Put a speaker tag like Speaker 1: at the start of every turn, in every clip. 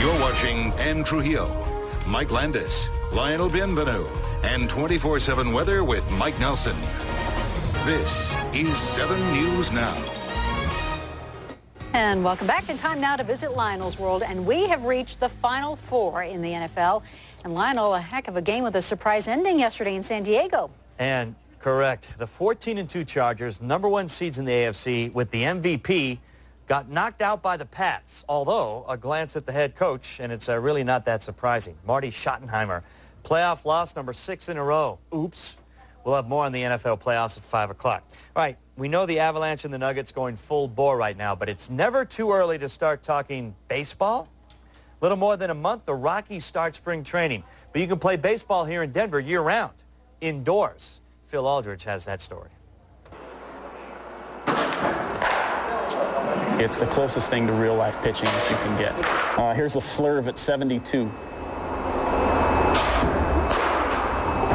Speaker 1: You're watching Ann Trujillo, Mike Landis, Lionel Bienvenu, and 24/7 weather with Mike Nelson. This is 7 News Now.
Speaker 2: And welcome back. In time now to visit Lionel's world, and we have reached the Final Four in the NFL. And Lionel, a heck of a game with a surprise ending yesterday in San Diego.
Speaker 3: And correct, the 14-2 Chargers, #1 seeds in the AFC with the MVP, got knocked out by the Pats. Although a glance at the head coach, and it's really not that surprising. Marty Schottenheimer, playoff loss number 6 in a row. Oops. We'll have more on the NFL playoffs at 5 o'clock. All right, we know the Avalanche and the Nuggets going full bore right now, but it's never too early to start talking baseball. Little more than a month, the Rockies start spring training. But you can play baseball here in Denver year-round, indoors. Phil Aldridge has that story.
Speaker 4: It's the closest thing to real-life pitching that you can get. Here's a slurve at 72.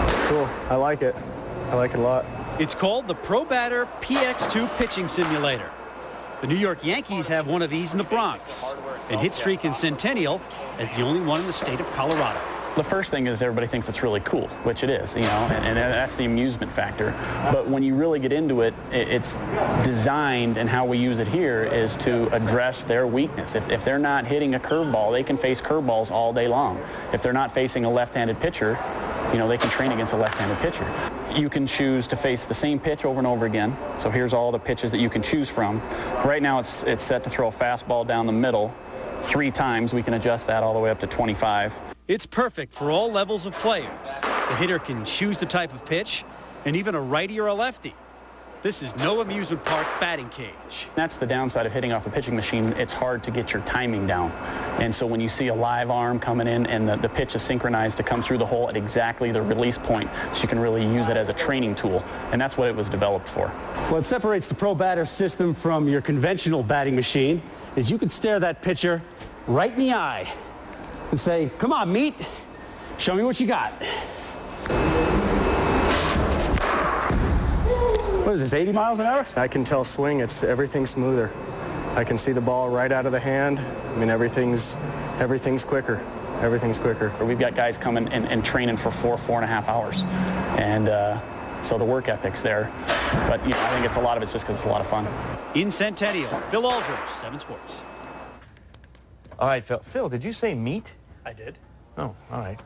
Speaker 5: It's cool. I like it. I like it a lot.
Speaker 6: It's called the ProBatter PX2 Pitching Simulator. The New York Yankees have one of these in the Bronx, and hit streak in Centennial as the only one in the state of Colorado.
Speaker 4: The first thing is everybody thinks it's really cool, which it is, you know, and that's the amusement factor. But when you really get into it, it's designed, and how we use it here is to address their weakness. If they're not hitting a curveball, they can face curveballs all day long. If they're not facing a left-handed pitcher, you know, they can train against a left-handed pitcher. You can choose to face the same pitch over and over again. So here's all the pitches that you can choose from. Right now it's set to throw a fastball down the middle 3 times. We can adjust that all the way up to 25.
Speaker 6: It's perfect for all levels of players. The hitter can choose the type of pitch, and even a righty or a lefty. This is no amusement park batting cage.
Speaker 4: That's the downside of hitting off a pitching machine. It's hard to get your timing down. And so when you see a live arm coming in and the pitch is synchronized to come through the hole at exactly the release point, so you can really use it as a training tool. And that's what it was developed for.
Speaker 7: What separates the ProBatter system from your conventional batting machine is you can stare that pitcher right in the eye and say, "Come on, meat, show me what you got." What is this, 80 miles an hour?
Speaker 5: I can tell swing. Everything's smoother. I can see the ball right out of the hand. I mean, everything's quicker. Everything's quicker.
Speaker 4: We've got guys coming and training for 4.5 hours. And so the work ethic's there. But, you know, I think a lot of it's just because it's a lot of fun.
Speaker 6: In Centennial, Phil Aldridge, 7 Sports.
Speaker 3: All right, Phil. Phil, did you say meat?
Speaker 6: I did.
Speaker 3: Oh, all right.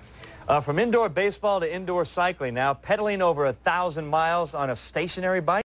Speaker 3: From indoor baseball to indoor cycling now, pedaling over 1,000 miles on a stationary bike.